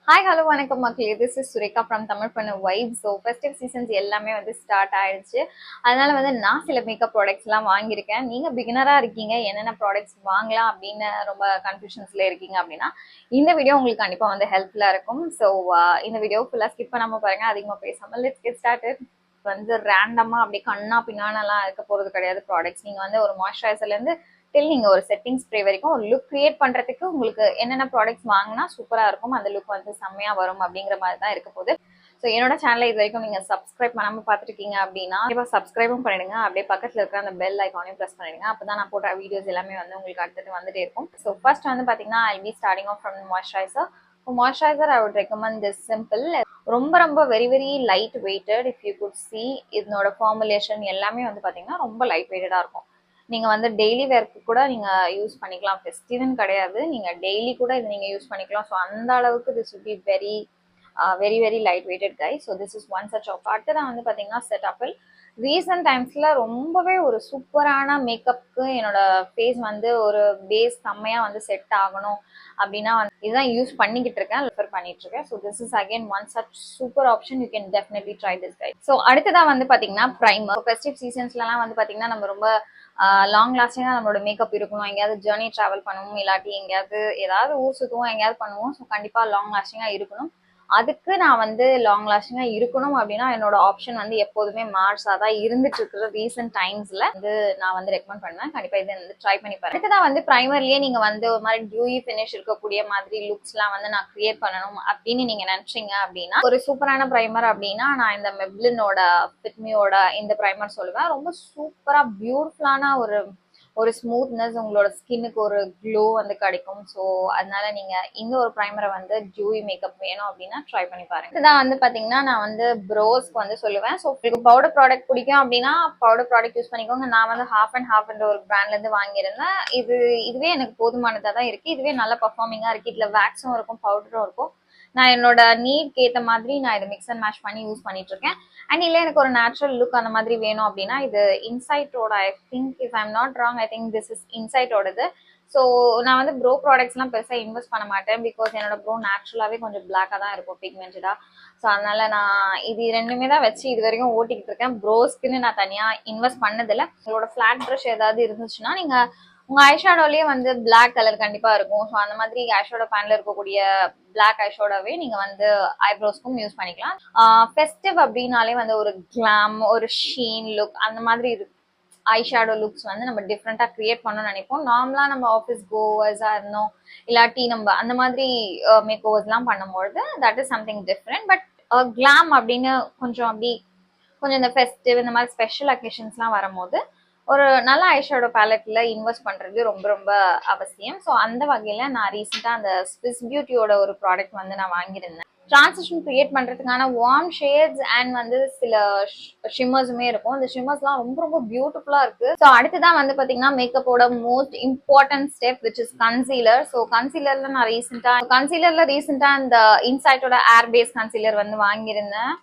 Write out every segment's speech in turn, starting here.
Hi hello வணக்கம் மக்களே, this is Surekha from Tamil பண்ண வைப். ஸோ ஃபெஸ்டிவ் சீசன்ஸ் எல்லாமே ஸ்டார்ட் ஆயிடுச்சு. அதனால நான் சில மேக்கப் ப்ராடக்ட்ஸ்லாம் வாங்கியிருக்கேன். நீங்கள் பிகினராக இருக்கீங்க, என்னென்ன ப்ராடக்ட்ஸ் வாங்கலாம் அப்படின்னு ரொம்ப கன்ஃபியூஷன்ஸில் இருக்கீங்க அப்படின்னா இந்த வீடியோ உங்களுக்கு கண்டிப்பாக ஹெல்ப்ஃபுல்லாக இருக்கும். ஸோ இந்த வீடியோ ஃபுல்லாக ஸ்கிப் பண்ணாமல் பாருங்கள், அதிகமாக பேசாமல் லெட்ஸ் கெட் ஸ்டார்டட். ரேண்டமாக அப்படி கண்ணா பின்னானெல்லாம் இருக்க போகிறது கிடையாது. ப்ராடக்ட்ஸ் நீங்கள் ஒரு மாய்ஸ்சரைசர்லேருந்து டில் நீங்கள் ஒரு செட்டிங் ஸ்ப்ரே வரைக்கும் ஒரு லுக் கிரியேட் பண்ணுறதுக்கு உங்களுக்கு என்னென்ன ப்ராடக்ட்ஸ் வாங்கினா சூப்பராக இருக்கும், அந்த லுக் செம்மையாக வரும் அப்படிங்கிற மாதிரி தான் இருக்க போகுது. ஸோ என்னோட சேனலை இது வரைக்கும் நீங்கள் சப்ஸ்கிரைப் பண்ணாமல் பார்த்துருக்கீங்க அப்படின்னா இப்போ சப்ஸ்கிரைபும் பண்ணிடுங்க, அப்படியே பக்கத்தில் இருக்கிற அந்த பெல் ஐக்கானையும் ப்ரெஸ் பண்ணிடுங்க. அப்போ தான் நான் போட்ட வீடியோஸ் எல்லாமே உங்களுக்கு அடுத்தது வந்துட்டே இருக்கும். ஸோ ஃபர்ஸ்ட் பார்த்தீங்கன்னா I be starting off from moisturiser. Moisturiser I would recommend this simple. ரொம்ப ரொம்ப very very light weighted. If you could see இதனோட ஃபார்முலேஷன் எல்லாமே பார்த்தீங்கன்னா ரொம்ப லைட் வெயிட்டடாக இருக்கும். நீங்கள் டெய்லி வேர்க்கு கூட நீங்கள் யூஸ் பண்ணிக்கலாம். ஃபெஸ்டிவ்னு கிடையாது, நீங்கள் டெய்லி கூட இது நீங்கள் யூஸ் பண்ணிக்கலாம். ஸோ அந்த அளவுக்கு this will be very very very light weighted கை. So this is one such of. அடுத்ததான் பார்த்தீங்கன்னா செட்டாப்பில் ரீசன்ட் டைம்ஸில் ரொம்பவே ஒரு சூப்பரான மேக்கப்புக்கு என்னோட ஃபேஸ் ஒரு பேஸ் செம்மையாக செட் ஆகணும் அப்படின்னா இதுதான் யூஸ் பண்ணிக்கிட்டு இருக்கேன், ரெஃபர் பண்ணிட்டு இருக்கேன். So this is again one such super option. You can definitely try this guy. So அடுத்ததான் பார்த்தீங்கன்னா ப்ரைமர். ஃபெஸ்டிவ் சீசன்ஸ்லாம் பார்த்தீங்கன்னா நம்ம ரொம்ப லாங் லாஸ்டிங்காக நம்மளோட மேக்கப் இருக்கணும். எங்கேயாவது ஜேர்னி ட்ராவல் பண்ணுவோம், இல்லாட்டி எங்கேயாவது ஏதாவது ஊர் சுற்றுவோம், எங்கேயாவது பண்ணுவோம். ஸோ கண்டிப்பாக லாங் லாஸ்டிங்காக இருக்கணும். அதுக்கு நான் லாங் லாஸ்டிங்காக இருக்கணும் அப்படின்னா என்னோட ஆப்ஷன் எப்போதுமே மார்ஸாக தான் இருந்துட்டு இருக்கிற ரீசெண்ட் டைம்ஸில் நான் ரெக்கமெண்ட் பண்ணுவேன். கண்டிப்பாக இதை ட்ரை பண்ணி பாருங்க. அடுத்ததான் ப்ரைமர்லேயே நீங்கள் ஒரு மாதிரி டியூயி ஃபினிஷ் இருக்கக்கூடிய மாதிரி லுக்ஸ்லாம் நான் கிரியேட் பண்ணணும் அப்படின்னு நீங்கள் நினச்சிங்க அப்படின்னா ஒரு சூப்பரான ப்ரைமர் அப்படின்னா நான் இந்த மெப்ளினோட ஃபிட்மியோட இந்த ப்ரைமர் சொல்லுவேன். ரொம்ப சூப்பராக பியூட்டிஃபுல்லான ஒரு ஸ்மூத்னஸ், உங்களோட ஸ்கின்னுக்கு ஒரு க்ளோ கிடைக்கும். ஸோ அதனால நீங்கள் இந்த ஒரு ப்ரைமரை டியூயி மேக்கப் வேணும் அப்படின்னா ட்ரை பண்ணி பாருங்க. இதுதான் பார்த்தீங்கன்னா நான் ப்ரோஸ்க்கு சொல்லுவேன். ஸோ உங்களுக்கு பவுடர் ப்ராடக்ட் பிடிக்கும் அப்படின்னா பவுடர் ப்ராடக்ட் யூஸ் பண்ணிக்கோங்க. நான் ஹாஃப் அண்ட் ஹாஃப் ஒரு பிராண்ட்லேருந்து வாங்கியிருந்தேன். இதுவே எனக்கு போதுமானதாக தான் இருக்குது. இதுவே நல்ல பர்ஃபார்மிங்காக இருக்குது. இதில் வேக்ஸும் இருக்கும், பவுடரும் இருக்கும். நான் என்னோட நீட்க்கு ஏற்ற மாதிரி நான் இதை மிக்ஸ் அண்ட் மேஷ் பண்ணி யூஸ் பண்ணிட்டு இருக்கேன். அண்ட் இல்லை எனக்கு ஒரு நேச்சுரல் லுக் அந்த மாதிரி வேணும் அப்படின்னா இது இன்சைட்டோட, I think if I'm not wrong, I think this is இன்சைட்டோடது. ஸோ நான் ப்ரோ ப்ராடக்ட்ஸ்லாம் பெருசாக இன்வெஸ்ட் பண்ண மாட்டேன். பிகாஸ் என்னோட ப்ரோ நேச்சுரலாகவே கொஞ்சம் பிளாக்காக தான் இருக்கும், பிக்மெண்டடாக. ஸோ அதனால நான் இது ரெண்டுமே தான் வச்சு இது வரைக்கும் ஓட்டிக்கிட்டு இருக்கேன். ப்ரோஸ்க்குன்னு நான் தனியாக இன்வெஸ்ட் பண்ணதில்லை. உங்களோட ஃப்ளாட் ப்ரஷ் ஏதாவது இருந்துச்சுன்னா நீங்கள் உங்கள் ஐஷேடோலேயே பிளாக் கலர் கண்டிப்பாக இருக்கும். ஸோ அந்த மாதிரி ஐஷேடோ பேனில் இருக்கக்கூடிய பிளாக் ஐஷேடோவே நீங்கள் ஐப்ரோஸ்க்கும் யூஸ் பண்ணிக்கலாம். ஃபெஸ்டிவ் அப்படின்னாலே ஒரு கிளாம், ஒரு ஷீன் லுக் அந்த மாதிரி இருக்கு. ஐஷேடோ லுக்ஸ் நம்ம டிஃப்ரெண்ட்டாக கிரியேட் பண்ணணும்னு நினைப்போம். நார்மலாக நம்ம ஆஃபீஸ் கோவர்ஸாக இருந்தோம், இல்லாட்டி நம்ம அந்த மாதிரி மேக் ஓவர்ஸ்லாம் பண்ணும்பொழுது that is something different. But glam அப்படின்னு கொஞ்சம் இந்த ஃபெஸ்டிவ் இந்த மாதிரி ஸ்பெஷல் அக்கேஷன்ஸ்லாம் வரும்போது ஒரு நல்ல ஐஷேடோ பேலட்ல இன்வெஸ்ட் பண்றது ரொம்ப ரொம்ப அவசியம். ஸோ அந்த வகையில நான் ரீசெண்டாக அந்த ஸ்விஸ் பியூட்டியோட ஒரு ப்ராடக்ட் நான் வாங்கியிருந்தேன். டிரான்சிஷன் கிரியேட் பண்றதுக்கான வார்ம் ஷேட்ஸ் அண்ட் சில ஷிம்மர்ஸுமே இருக்கும். அந்த ஷிம்மர்ஸ்லாம் ரொம்ப ரொம்ப பியூட்டிஃபுல்லா இருக்கு. ஸோ அடுத்ததான் பாத்தீங்கன்னா மேக்கப்போட most important step which is concealer. So கன்சீலர்ல நான் ரீசெண்டா அந்த இன்சைட்டோட ஏர் பேஸ் கன்சீலர் வாங்கியிருந்தேன்.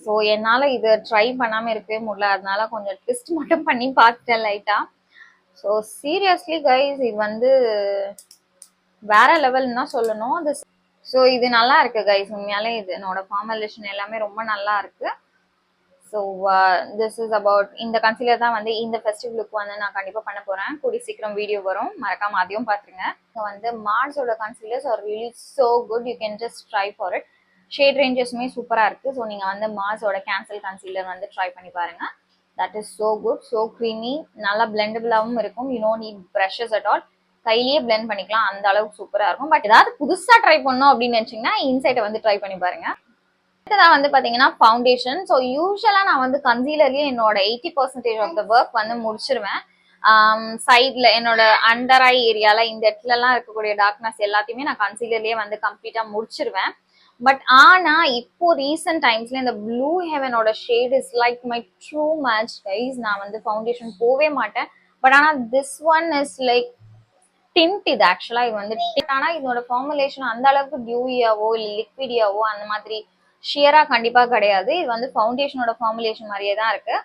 ஸோ என்னால் இதை ட்ரை பண்ணாமல் இருக்கவே முடியல. அதனால கொஞ்சம் ட்விஸ்ட் மட்டும் பண்ணி பார்த்துட்டேன் லைட்டாக. ஸோ சீரியஸ்லி கைஸ் இது வேற லெவல்னு தான் சொல்லணும். ஸோ இது நல்லா இருக்கு கைஸ், உண்மையாலே இது என்னோட ஃபார்முலேஷன் எல்லாமே ரொம்ப நல்லா இருக்கு. ஸோ திஸ் இஸ் அபவுட் இந்த கன்சீலர் தான் இந்த ஃபெஸ்டிவ் லுக் நான் கண்டிப்பாக பண்ண போகிறேன். கூடி சீக்கிரம் வீடியோ வரும், மறக்காம அதையும் பார்த்துருங்க. மார்ஸோட concealers are really so good, you can just try for it. Shade ரேஞ்சஸுமே சூப்பராக இருக்குது. ஸோ நீங்கள் மார்ஸோட கேன்சல் கன்சீலர் ட்ரை பண்ணி பாருங்கள். That is so good, so creamy, நல்லா பிளெண்டபிளாகவும் இருக்கும். You no need brushes at all, கையிலேயே பிளெண்ட் பண்ணிக்கலாம், அந்த அளவுக்கு சூப்பராக இருக்கும். பட் ஏதாவது புதுசாக ட்ரை பண்ணணும் அப்படின்னு நினச்சிங்கன்னா இன்சைட்டை ட்ரை பண்ணி பாருங்க. அடுத்ததான் பார்த்தீங்கன்னா ஃபவுண்டேஷன். ஸோ யூஸ்வலாக நான் கன்சீலர்லேயே என்னோட 80% ஆஃப் த ஒர்க் முடிச்சிருவேன். சைடில் என்னோட அண்டர் ஐ ஏரியாவில் இந்த இடத்துலலாம் இருக்கக்கூடிய டார்க்னஸ் எல்லாத்தையுமே நான் கன்சீலர்லேயே கம்ப்ளீட்டாக முடிச்சிருவேன். பட் ஆனா இப்போ ரீசெண்ட் டைம்ஸ்ல இந்த ப்ளூ ஹெவனோட shade is like my true match guys. நான் ஃபவுண்டேஷன் போவே மாட்டேன். பட் ஆனா this one is like tint. இது ஆக்சுவலா இது ஆனா இதோட ஃபார்முலேஷன் அந்த அளவுக்கு டியூயாவோ இல்லை லிக்விடியாவோ அந்த மாதிரி ஷியரா கண்டிப்பா கிடையாது. இது ஃபவுண்டேஷனோட ஃபார்முலேஷன் மாதிரியே தான் இருக்கு.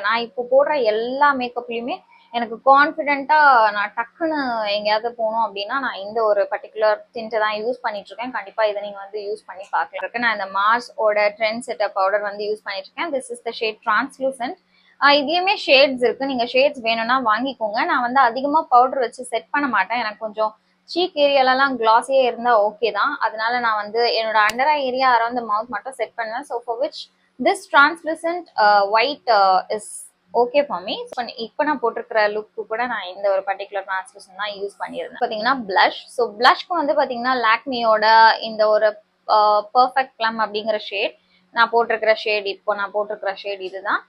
நான் இப்போ போடுற எல்லா மேக்கப்லயுமே எனக்கு கான்ஃபிடென்ட்டா நான் டக்குன்னு எங்கேயாவது போகணும் அப்படின்னா நான் இந்த ஒரு பர்டிகுலர் டிண்ட்டை தான் யூஸ் பண்ணிட்டு இருக்கேன். கண்டிப்பா இதை நீங்க வந்து யூஸ் பண்ணி பார்க்கலாம். நான் இந்த மார்ஸோட ட்ரெண்ட் செட்டப் பவுடர் வந்து யூஸ் பண்ணிட்டு இருக்கேன். This is the shade translucent. இதுலயுமே ஷேட்ஸ் இருக்கு. நீங்க ஷேட்ஸ் வேணும்னா வாங்கிக்கோங்க. நான் வந்து அதிகமா பவுடர் வச்சு செட் பண்ண மாட்டேன். எனக்கு கொஞ்சம் சீக் ஏரியாலலாம் கிளாஸியே இருந்தா ஓகே தான். அதனால நான் வந்து என்னோட under eye area around the mouth மட்டும் செட் பண்ணுவேன். So for which this translucent white is okay for me. இப்போ நான் போட்டிருக்கிற லுக்கு கூட நான் இந்த ஒரு பர்டிகுலர் டிரான்ஸ்லூசன் தான் யூஸ் பண்ணியிருந்தேன். பார்த்தீங்கன்னா பிளஷ். ஸோ பிளஷ்க்கு வந்து பார்த்தீங்கன்னா லாக்மியோட இந்த ஒரு பர்ஃபெக்ட் ப்ளம் அப்படிங்கிற ஷேட் நான் போட்டிருக்கிற ஷேட். இப்போ நான் போட்டிருக்கிற ஷேட் இதுதான்.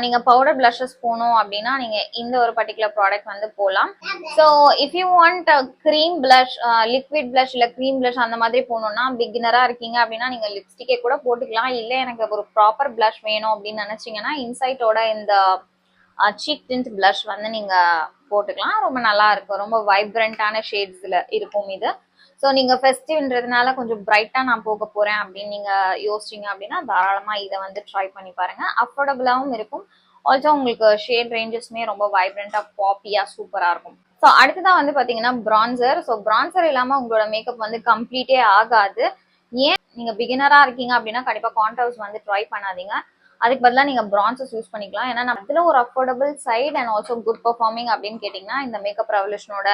நீங்க பவுடர் பிளஷஸ் போகணும் அப்படின்னா நீங்க இந்த ஒரு பர்டிகுலர் ப்ராடக்ட் வந்து போகலாம். So if you want cream blush, liquid blush இல்லை க்ரீம் பிளஷ் அந்த மாதிரி போகணும்னா, பிகினரா இருக்கீங்க அப்படின்னா நீங்க லிப்ஸ்டிக்கே கூட போட்டுக்கலாம். இல்லை எனக்கு ஒரு ப்ராப்பர் பிளஷ் வேணும் அப்படின்னு நினைச்சீங்கன்னா இன்சைட்டோட இந்த சீக் டிண்ட் பிளஷ் வந்து நீங்க போட்டுக்கலாம். ரொம்ப நல்லா இருக்கும். ரொம்ப வைப்ரண்டான ஷேட்ஸ்ல இருக்கும் இது. ஸோ நீங்க ஃபெஸ்டிவ்ன்றதுனால கொஞ்சம் பிரைட்டா நான் போக போறேன் அப்படின்னு நீங்க யோசிச்சீங்க அப்படின்னா தாராளமா இதை வந்து ட்ரை பண்ணி பாருங்க. அஃபோர்டபுளாகவும் இருக்கும். ஆல்சோ உங்களுக்கு ஷேட் ரேஞ்சஸ்மே ரொம்ப வைப்ரண்டா பாப்பியா சூப்பரா இருக்கும். ஸோ அடுத்ததான் வந்து பாத்தீங்கன்னா பிரான்சர். ஸோ பிரான்சர் இல்லாம உங்களோட மேக்கப் வந்து கம்ப்ளீட்டே ஆகாது. ஏன் நீங்க பிகினரா இருக்கீங்க அப்படின்னா கண்டிப்பா கான்டோர்ஸ் வந்து ட்ரை பண்ணாதீங்க. அதுக்கு பதிலாக நீங்க பிரான்சஸ் யூஸ் பண்ணிக்கலாம். ஏன்னா அதுல ஒரு affordable side and also good performing அப்படின்னு கேட்டீங்கன்னா இந்த மேக்கப் ரெவல்யூஷனோட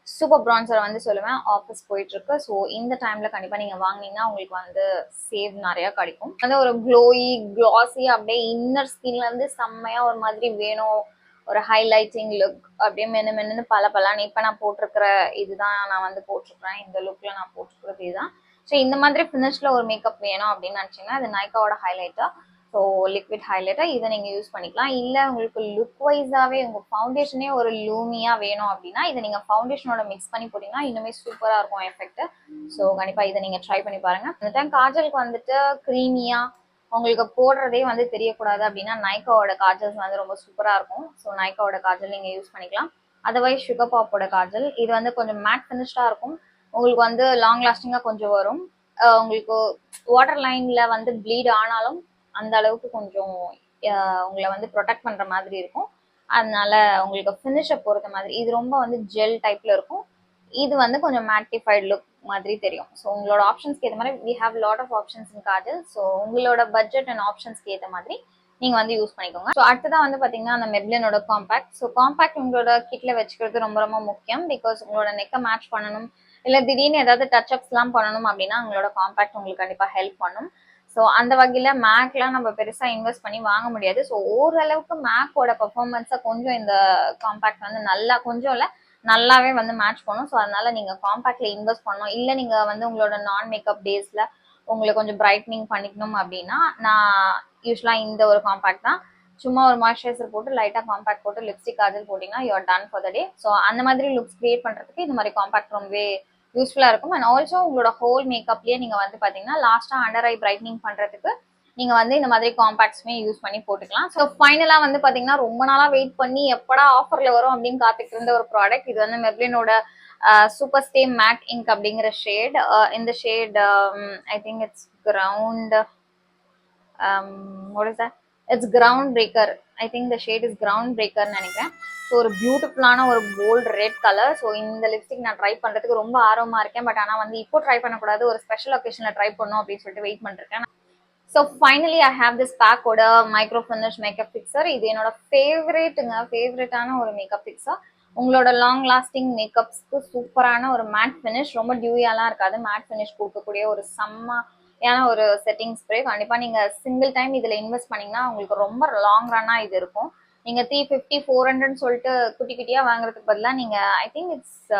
சூப்பர் பிரான்சரை வந்து சொல்லுவேன். ஆஃபீஸ் போயிட்டு இருக்கு. ஸோ இந்த டைம்ல கண்டிப்பா நீங்க வாங்கினீங்கன்னா உங்களுக்கு வந்து சேவ் நிறைய கிடைக்கும். வந்து ஒரு க்ளோயி கிளாஸி அப்படியே இன்னர் ஸ்கின்ல இருந்து செம்மையா ஒரு மாதிரி வேணும், ஒரு ஹைலைட்டிங் லுக் அப்படியே மென்னு மென்னு பல பலான்னு இப்போ நான் போட்டிருக்கிற இதுதான் நான் வந்து போட்டிருக்கிறேன். இந்த லுக்ல நான் போட்டிருக்கிறது இதுதான். ஸோ இந்த மாதிரி ஃபினிஷ்ல ஒரு மேக்கப் வேணும் அப்படின்னு நினைச்சீங்கன்னா அது நைக்காவோட ஹைலைட்டர். ஸோ லிக்விட் ஹைலைட்டர் இதை நீங்கள் யூஸ் பண்ணிக்கலாம். இல்லை உங்களுக்கு லுக் வைஸாகவே உங்கள் ஃபவுண்டேஷனே ஒரு லூமியாக வேணும் அப்படின்னா இதை நீங்கள் ஃபவுண்டேஷனோட மிக்ஸ் பண்ணி போட்டிங்கன்னா இன்னுமே சூப்பராக இருக்கும் எஃபெக்ட். ஸோ கண்டிப்பாக இதை நீங்கள் ட்ரை பண்ணி பாருங்கள். அந்த டைம் காஜலுக்கு வந்துட்டு க்ரீமியாக உங்களுக்கு போடுறதே வந்து தெரியக்கூடாது அப்படின்னா நைக்காவோட காஜல்ஸ் வந்து ரொம்ப சூப்பராக இருக்கும். ஸோ நைக்காவோட காஜல் நீங்கள் யூஸ் பண்ணிக்கலாம். அதர்வைஸ் சுகர் பாப்போட காஜல் இது வந்து கொஞ்சம் மேட் ஃபினிஷ்டாக இருக்கும். உங்களுக்கு வந்து லாங் லாஸ்டிங்காக கொஞ்சம் வரும். உங்களுக்கு வாட்டர் லைனில் வந்து ப்ளீட் ஆனாலும் அந்த அளவுக்கு கொஞ்சம் உங்களை வந்து ப்ரொடெக்ட் பண்ற மாதிரி இருக்கும். அதனால உங்களுக்கு ஃபினிஷை பொறுத்த மாதிரி இது ரொம்ப வந்து ஜெல் டைப்ல இருக்கும். இது வந்து கொஞ்சம் மேட்டிஃபைட் லுக் மாதிரி தெரியும். ஸோ உங்களோட ஆப்ஷன்ஸ்க்கு ஏற்ற மாதிரி we have lot of options in kajal. So உங்களோட பட்ஜெட் அண்ட் ஆப்ஷன்ஸ்க்கு ஏற்ற மாதிரி நீங்க வந்து யூஸ் பண்ணிக்கோங்க. ஸோ அடுத்ததான் வந்து பாத்தீங்கன்னா அந்த மெப்ளினோட காம்பேக்ட். ஸோ காம்பேக்ட் உங்களோட கிட்ல வச்சுக்கிறது ரொம்ப ரொம்ப முக்கியம். பிகாஸ் உங்களோட நெக்கை மேட்ச் பண்ணணும், இல்லை திடீர்னு ஏதாவது டச் அப்ஸ் எல்லாம் பண்ணணும் அப்படின்னா உங்களோட காம்பேக்ட் உங்களுக்கு கண்டிப்பா ஹெல்ப் பண்ணும். ஸோ அந்த வகையில மேக்லாம் நம்ம பெருசா இன்வெஸ்ட் பண்ணி வாங்க முடியாது. ஸோ ஓரளவுக்கு மேக்கோட பர்ஃபார்மன்ஸை கொஞ்சம் இந்த காம்பேக்ட் வந்து நல்லா கொஞ்சம் இல்லை நல்லாவே வந்து மேட்ச் பண்ணும். ஸோ அதனால நீங்க காம்பேக்ட்ல இன்வெஸ்ட் பண்ணணும். இல்லை நீங்க வந்து உங்களோட நான் மேக்கப் டேஸ்ல உங்களுக்கு கொஞ்சம் பிரைட்னிங் பண்ணிக்கணும் அப்படின்னா நான் யூஸ்வலா இந்த ஒரு காம்பேக்ட் தான். சும்மா ஒரு மாய்ஸ்சரைசர் போட்டு லைட்டா காம்பேக்ட் போட்டு லிப்ஸ்டிக் காஜல் போட்டிங்கன்னா you are done for the day. So அந்த மாதிரி லுக்ஸ் கிரியேட் பண்றதுக்கு இந்த மாதிரி காம்பேக்ட் ரொம்பவே யூஸ்ஃபுல்லா இருக்கும். அண்ட் ஆல்சோ உங்களோட ஹோல் மேக்கப்லயே நீங்க வந்து பாத்தீங்கன்னா லாஸ்டா அண்டர் ஐ பிரைட்னிங் பண்றதுக்கு நீங்க வந்து இந்த மாதிரி காம்பேக்ட்ஸ்மே யூஸ் பண்ணி போட்டுக்கலாம். ஸோ ஃபைனலா வந்து பாத்தீங்கன்னா ரொம்ப நாளா வெயிட் பண்ணி எப்படா ஆஃபர்ல வரும் அப்படின்னு காத்துட்டு இருந்த ஒரு ப்ராடக்ட் இது வந்து மெப்ளினோட சூப்பர் ஸ்டே மேட் இங்க் அப்படிங்கிற ஷேட். இந்த shade I think it's ground what is that? It's ground breaker. I think the shade is ground breaker நினைக்கிறேன். ஸோ ஒரு பியூட்டிஃபுல்லான ஒரு கோல்டு ரெட் கலர். ஸோ இந்த லிப்ஸ்டிக் நான் ட்ரை பண்றதுக்கு ரொம்ப ஆர்வமா இருக்கேன். பட் ஆனால் வந்து இப்போ ட்ரை பண்ணக்கூடாது, ஒரு ஸ்பெஷல் ஒகேஷன்ல ட்ரை பண்ணும் அப்படின்னு சொல்லிட்டு வெயிட் பண்ணிருக்கேன். So finally I have this பேக்கோட மைக்ரோ ஃபினிஷ் மேக்கப் ஃபிக்சர். இது என்னோட ஃபேவரட்டான ஒரு மேக்கப் ஃபிக்சர். உங்களோட லாங் லாஸ்டிங் மேக்கப்ஸ்க்கு சூப்பரான ஒரு மேட் ஃபினிஷ், ரொம்ப டியூயாலாம் இருக்காது, மேட் ஃபினிஷ் கொடுக்கக்கூடிய ஒரு செம்மையான ஒரு செட்டிங் ஸ்ப்ரே. கண்டிப்பா நீங்க சிங்கிள் டைம் இதுல இன்வெஸ்ட் பண்ணீங்கன்னா உங்களுக்கு ரொம்ப லாங் ரன்னா இது இருக்கும். நீங்க 350 400 சொல்லிட்டு குட்டி குட்டியா வாங்குறதுக்கு பதிலாக நீங்க ஐ திங்க் இட்ஸ்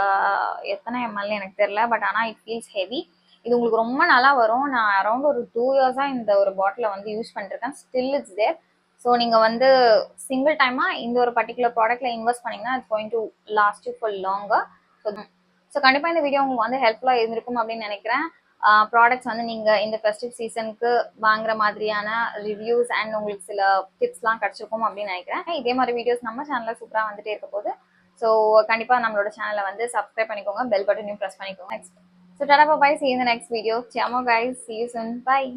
எத்தனை எம்எல் எனக்கு தெரியல, பட் ஆனால் இட் ஃபீல்ஸ் ஹெவி. இது உங்களுக்கு ரொம்ப நல்லா வரும். நான் அரௌண்ட் ஒரு 2 இயர்ஸா இந்த ஒரு பாட்டிலை வந்து யூஸ் பண்ணிருக்கேன். Still it's there. ஸோ நீங்க வந்து சிங்கிள் டைமா இந்த ஒரு பர்டிகுலர் ப்ராடக்ட்ல இன்வெஸ்ட் பண்ணீங்கன்னா it's going to last you for longer. So கண்டிப்பா இந்த வீடியோ உங்களுக்கு வந்து ஹெல்ப்ஃபுல்லா இருந்திருக்கும் அப்படின்னு நினைக்கிறேன். ப்ராடக்ட்ஸ் வந்து நீங்க இந்த ஃபெஸ்டிவ் சீசனுக்கு வாங்குற மாதிரியான ரிவ்யூஸ் அண்ட் உங்களுக்கு சில டிப்ஸ்லாம் கிடைச்சிருக்கும் அப்படின்னு நினைக்கிறேன். இதே மாதிரி வீடியோஸ் நம்ம சேனல்ல சூப்பரா வந்துட்டே இருக்க போகுது. ஸோ கண்டிப்பா நம்மளோட சேனலை வந்து சப்ஸ்கிரைப் பண்ணிக்கோங்க, பெல் பட்டனையும் ப்ரெஸ் பண்ணிக்கோங்க. Next so Tata bye, see you in the next video. Ciao guys, see you soon, bye.